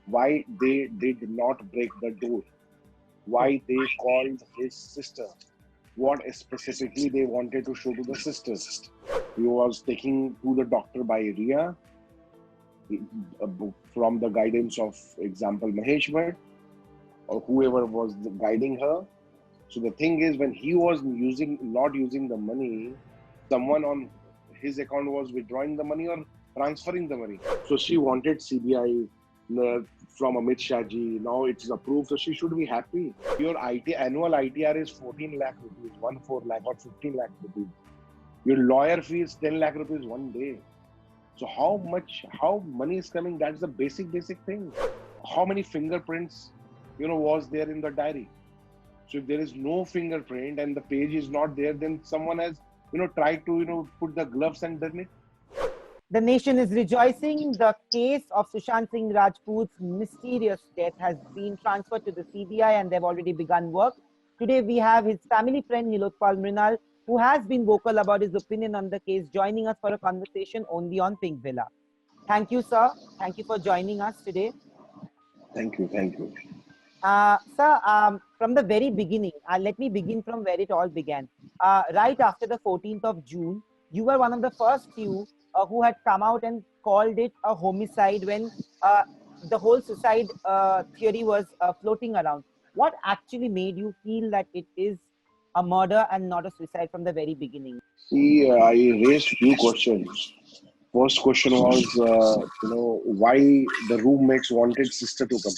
why they did not break the door, why they called his sister, what specifically they wanted to show to the sister. He was taking to the doctor by Ria from the guidance of example Mahesh Bhatt or whoever was guiding her. So the thing is, when he was not using the money, someone on his account was withdrawing the money or transferring the money. So she wanted CBI from Amit Shah ji. Now it's approved, so she should be happy. Your annual ITR is 14 lakh rupees, 14 lakh or 15 lakh rupees. Your lawyer fee is 10 lakh rupees one day. So how money is coming? That's the basic thing. How many fingerprints, was there in the diary? So if there is no fingerprint and the page is not there, then someone has, tried to, put the gloves and done it. The nation is rejoicing. The case of Sushant Singh Rajput's mysterious death has been transferred to the CBI and they've already begun work. Today we have his family friend Nilotpal Mrinal, who has been vocal about his opinion on the case, joining us for a conversation only on Pink Villa. Thank you, sir. Thank you for joining us today. Thank you. Sir, from the very beginning, let me begin from where it all began. Right after the 14th of June, you were one of the first few who had come out and called it a homicide when the whole suicide theory was floating around. What actually made you feel that it is a murder and not a suicide from the very beginning? See, I raised few questions. First question was, why the roommates wanted sister to come.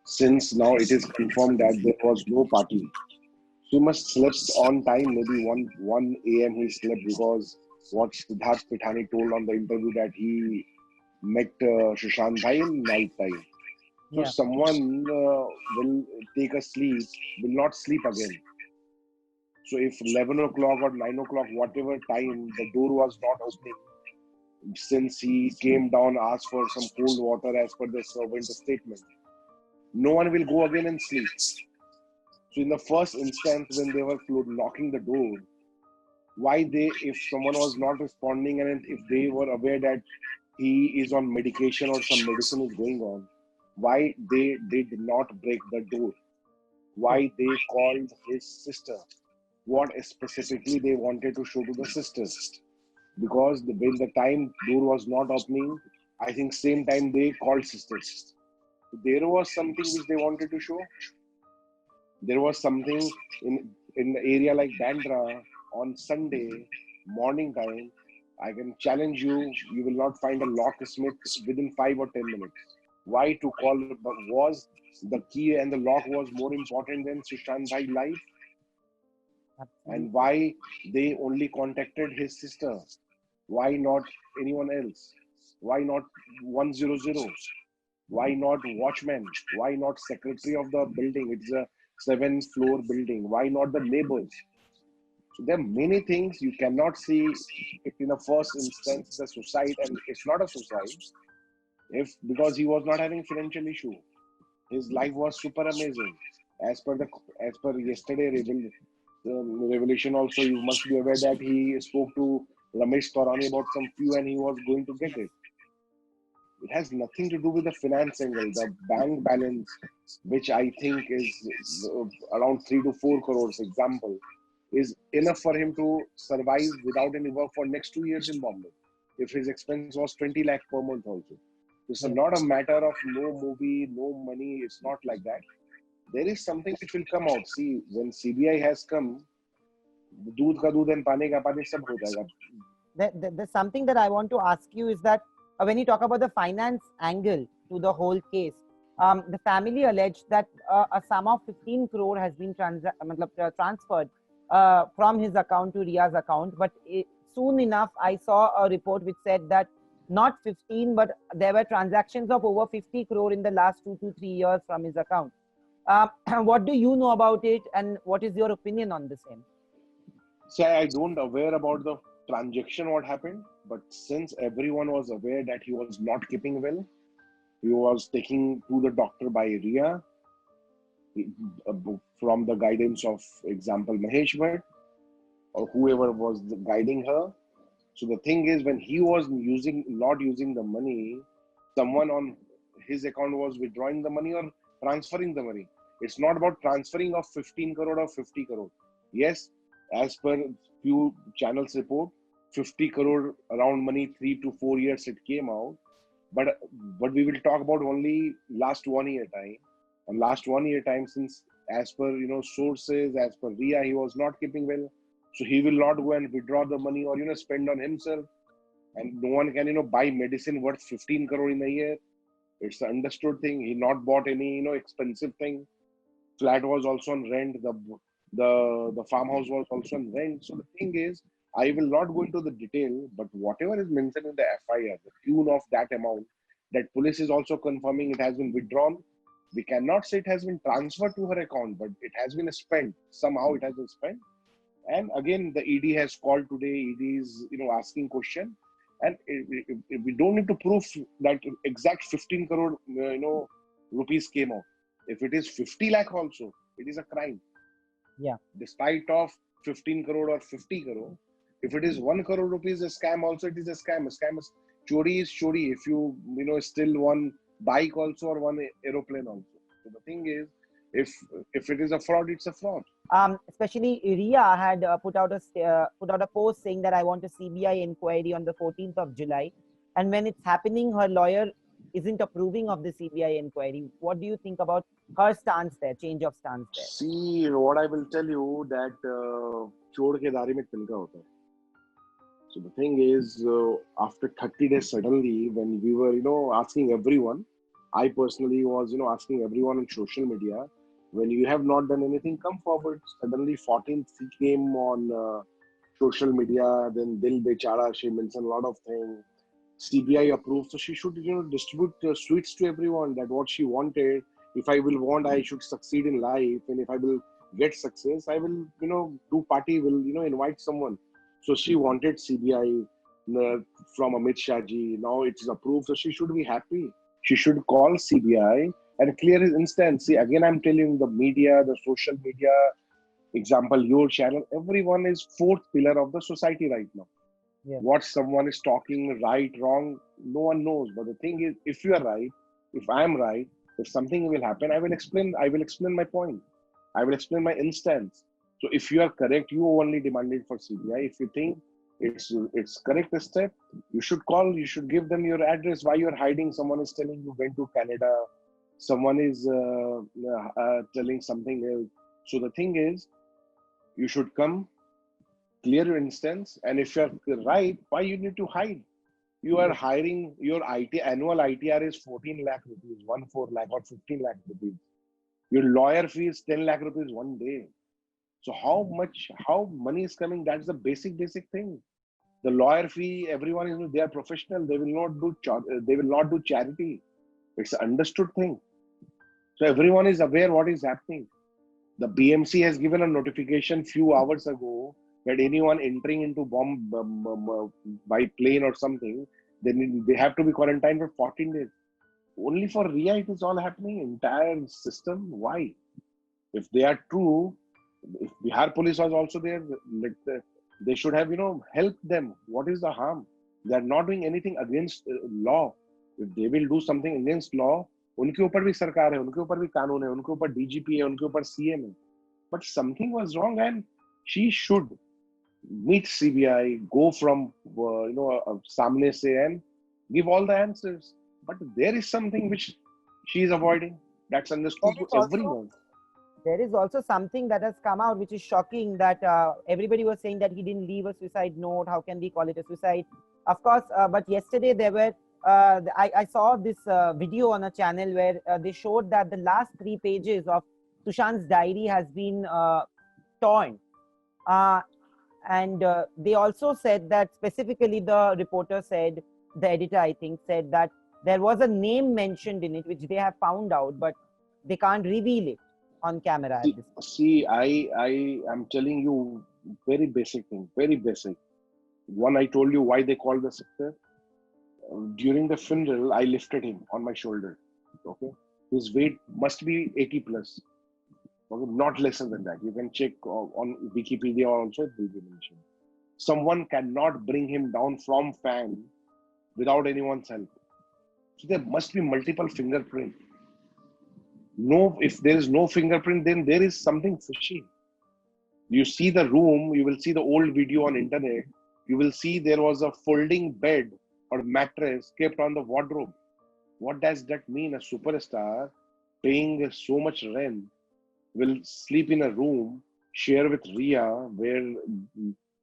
Since now it is confirmed that there was no party, she must slept on time. Maybe 1 a.m. he slept because what Siddharth Pithani told on the interview that he met Sushant Bhai in night time. So someone will take a sleep, will not sleep again. So if 11 o'clock or 9 o'clock, whatever time, the door was not opening, since he came down, asked for some cold water as per the servant statement, no one will go again and sleep. So in the first instance, when they were knocking the door, if someone was not responding and if they were aware that he is on medication or some medicine is going on, why they did not break the door? Why they called his sister? What specifically they wanted to show to the sisters? Because when the time door was not opening, I think same time they called sisters. There was something which they wanted to show. There was something in the area like Bandra on Sunday morning time. I can challenge you, you will not find a locksmith within 5 or 10 minutes. Why to call? Was the key and the lock was more important than Sushant Bhai's life? And why they only contacted his sister? Why not anyone else? Why not 100? Why not watchman? Why not secretary of the building? It's a 7th-floor building. Why not the neighbors? So there are many things you cannot see if in the first instance the suicide, and it's not a suicide. Because he was not having financial issue, his life was super amazing. As per yesterday revelation, also you must be aware that he spoke to Ramesh Taurani about some few and he was going to get it. It has nothing to do with the finance angle. The bank balance, which I think is around 3 to 4 crores, example, is enough for him to survive without any work for next 2 years in Bombay. If his expense was 20 lakh per month also. It's not a matter of no movie, no money. It's not like that. There is something which will come out. See, when CBI has come, दूध का दूध and पानी का पानी सब हो जाएगा. There's something that I want to ask you is that when you talk about the finance angle to the whole case, the family alleged that a sum of 15 crore has been transferred from his account to Ria's account. But soon enough, I saw a report which said that not 15, but there were transactions of over 50 crore in the last 2 to 3 years from his account. What do you know about it, and what is your opinion on the same? See, I don't aware about the transaction what happened, but since everyone was aware that he was not keeping well, he was taking to the doctor by Ria from the guidance of example Mahesh Bhatt or whoever was guiding her. So the thing is, when he was not using the money, someone on his account was withdrawing the money or transferring the money. It's not about transferring of 15 crore or 50 crore. Yes, as per few channels report, 50 crore around money, 3 to 4 years it came out. But we will talk about only last 1 year time. And last 1 year time, since as per sources, as per RIA, he was not keeping well. So he will not go and withdraw the money or spend on himself. And no one can buy medicine worth 15 crore in a year. It's an understood thing. He not bought any expensive thing. Flat was also on rent. The farmhouse was also on rent. So the thing is, I will not go into the detail, but whatever is mentioned in the FIR, the tune of that amount, that police is also confirming it has been withdrawn. We cannot say it has been transferred to her account, but it has been spent. Somehow it has been spent. And again, the ED has called today. ED is asking question, and we don't need to prove that exact 15 crore rupees came out. If it is 50 lakh also, it is a crime. Yeah. Despite of 15 crore or 50 crore, if it is 1 crore rupees a scam, also it is a scam. A scam is chori is chori. If you steal one bike also or one aeroplane also. So the thing is, if it is a fraud, it's a fraud. Especially RIA had put out a post saying that I want a CBI inquiry on the 14th of July, and when it's happening, her lawyer isn't approving of the CBI inquiry. What do you think about her stance there, change of stance there? See, what I will tell you that chor ke daari mein tilka hota hai. So the thing is, after 30 days, suddenly, when we were, asking everyone, I personally was, asking everyone on social media, when you have not done anything, come forward. Suddenly, 14th he came on social media. Then Dil Bechara, she mentioned a lot of things. CBI approved, so she should, distribute sweets to everyone. That what she wanted. If I will want, I should succeed in life, and if I will get success, I will, do party. Will invite someone. So she wanted CBI from Amit Shah ji. Now it is approved, so she should be happy. She should call CBI and clear his instance. See, again, I'm telling the media, the social media, example, your channel, everyone is fourth pillar of the society right now. Yeah. What someone is talking, right, wrong, no one knows. But the thing is, if you are right, if I am right, if something will happen, I will explain my point. I will explain my instance. So if you are correct, you only demanded for CBI. If you think it's correct step, you should call, you should give them your address. Why you're hiding? Someone is telling you went to Canada. Someone is telling something else. So the thing is, you should come, clear your instance, and if you're right, why you need to hide? You are hiring, your annual ITR is 14 lakh rupees, 14 lakh or 15 lakh rupees. Your lawyer fee is 10 lakh rupees one day. So how money is coming? That's the basic thing. The lawyer fee, everyone is, they are professional. They will not do charity. It's an understood thing. So everyone is aware what is happening. The BMC has given a notification few hours ago that anyone entering into by plane or something, they have to be quarantined for 14 days. Only for RIA it is all happening, entire system. Why? If they are true, if Bihar police was also there, they should have, helped them. What is the harm? They are not doing anything against law. If they will do something against law, उनके ऊपर भी सरकार है, उनके ऊपर भी कानून है, उनके ऊपर DGP है, उनके ऊपर CM है. But something was wrong, and she should meet CBI, go from सामने से and give all the answers. But there is something which she is avoiding. That's understood to everyone. There is also something that has come out which is shocking, that everybody was saying that he didn't leave a suicide note. How can we call it a suicide? Of course, but yesterday there were, I saw this video on a channel where they showed that the last 3 pages of Sushant's diary has been torn. And they also said that, specifically the reporter said, the editor I think said that there was a name mentioned in it which they have found out, but they can't reveal it on camera. See, I am telling you very basic thing, very basic. One, I told you why they called the sister. During the funeral, I lifted him on my shoulder. Okay, his weight must be 80 plus. Okay? Not lesser than that. You can check on Wikipedia also, it will be mentioned. Someone cannot bring him down from fan without anyone's help. So there must be multiple fingerprint. No, if there is no fingerprint, then there is something fishy. You see the room, you will see the old video on internet. You will see there was a folding bed or mattress kept on the wardrobe. What does that mean? A superstar paying so much rent will sleep in a room, share with Ria, where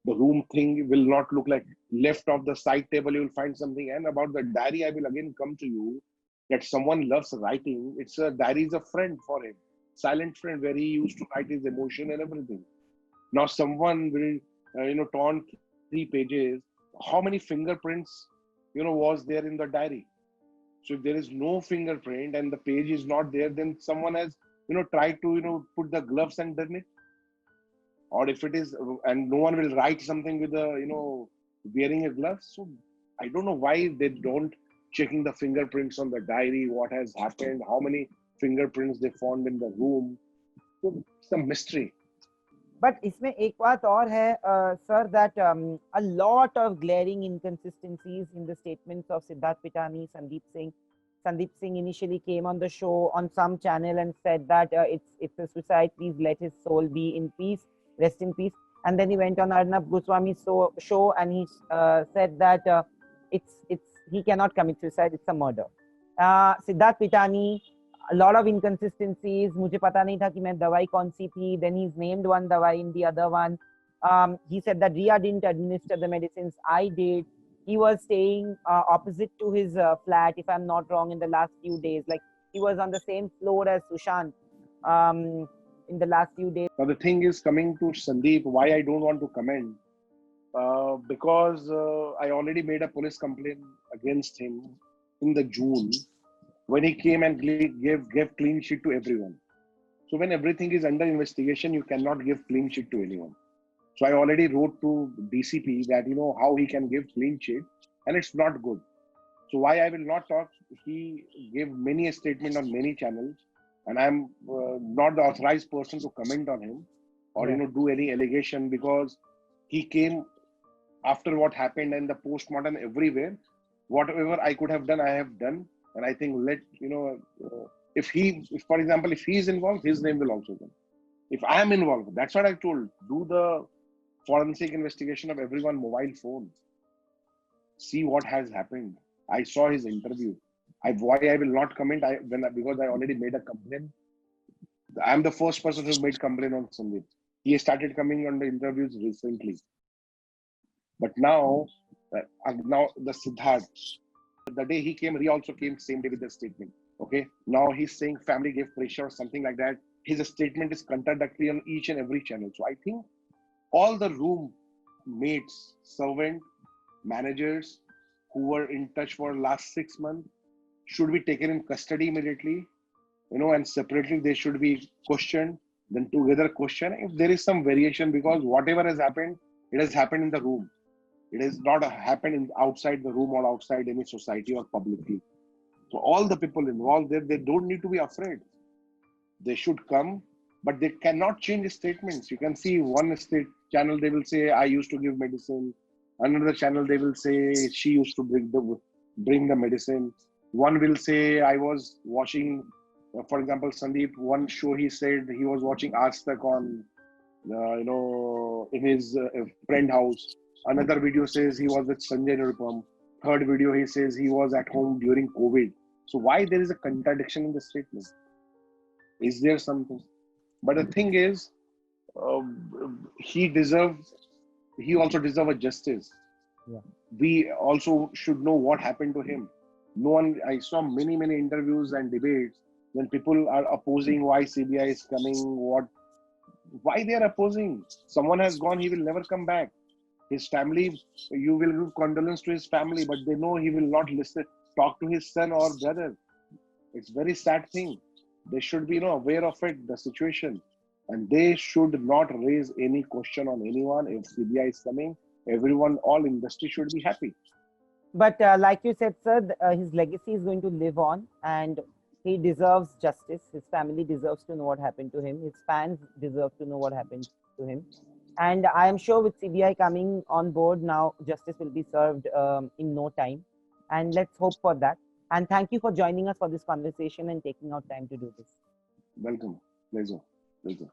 the room thing will not look like left of the side table. You will find something. And about the diary, I will again come to you that someone loves writing. It's a diary is a friend for him, silent friend, where he used to write his emotion and everything. Now someone will, torn 3 pages. How many fingerprints, was there in the diary? So if there is no fingerprint and the page is not there, then someone has, tried to, put the gloves and done it. Or if it is, and no one will write something with a, wearing a glove. So I don't know why they don't checking the fingerprints on the diary, what has happened, how many fingerprints they found in the room. So some mystery. But इसमें एक बात और है, sir, that a lot of glaring inconsistencies in the statements of Siddharth Pitani, Sandeep Singh. Sandeep Singh initially came on the show on some channel and said that it's a suicide. Please let his soul be in peace, rest in peace. And then he went on Arnab Goswami's show and he said that it's he cannot commit suicide. It's a murder. Siddharth Pitani, a lot of inconsistencies. मुझे पता नहीं था कि मैं दवाई कौन सी थी. Then he's named one दवाई in the other one. He said that Ria didn't administer the medicines. I did. He was staying opposite to his flat, if I'm not wrong, in the last few days. Like he was on the same floor as Sushant in the last few days. Now the thing is, coming to Sandeep, why I don't want to comment, because I already made a police complaint against him in the June when he came and gave clean sheet to everyone. So when everything is under investigation, you cannot give clean sheet to anyone. So I already wrote to DCP that, how he can give clean sheet, and it's not good. So why I will not talk, he gave many a statement on many channels, and I'm not the authorized person to comment on him or, do any allegation, because he came after what happened and the postmortem everywhere. Whatever I could have done, I have done. And I think if for example, if he is involved, his name will also come. If I am involved, that's what I told. Do the forensic investigation of everyone's mobile phone. See what has happened. I saw his interview. Why I will not comment? Because I already made a complaint. I am the first person who made complaint on Sandeep. He started coming on the interviews recently. But now the Siddharth, the day he came, he also came same day with the statement. Okay. Now he's saying family gave pressure or something like that. His statement is contradictory on each and every channel. So I think all the room mates, servant, managers who were in touch for last 6 months should be taken in custody immediately, and separately they should be questioned, then together question if there is some variation, because whatever has happened, it has happened in the room. It has not happened outside the room or outside any society or publicly. So all the people involved there, they don't need to be afraid. They should come, but they cannot change statements. You can see one channel, they will say, I used to give medicine. Another channel, they will say, she used to bring the medicine. One will say, I was watching, for example, Sandeep, one show he said he was watching Aaj Tak on, in his friend house. Another video says he was with Sanjay Nirupam. Third video, he says he was at home during COVID. So why there is a contradiction in the statement? Is there something? But the thing is, he also deserves a justice. Yeah. We also should know what happened to him. No one, I saw many interviews and debates when people are opposing why CBI is coming, why they are opposing. Someone has gone, he will never come back. His family, you will give condolence to his family, but they know he will not talk to his son or brother. It's very sad thing. They should be aware of it, the situation. And they should not raise any question on anyone. If CBI is coming, everyone, all industry should be happy. But like you said, sir, his legacy is going to live on, and he deserves justice. His family deserves to know what happened to him. His fans deserve to know what happened to him. And I am sure with CBI coming on board now, justice will be served in no time. And let's hope for that. And thank you for joining us for this conversation and taking out time to do this. Welcome. Pleasure. Pleasure.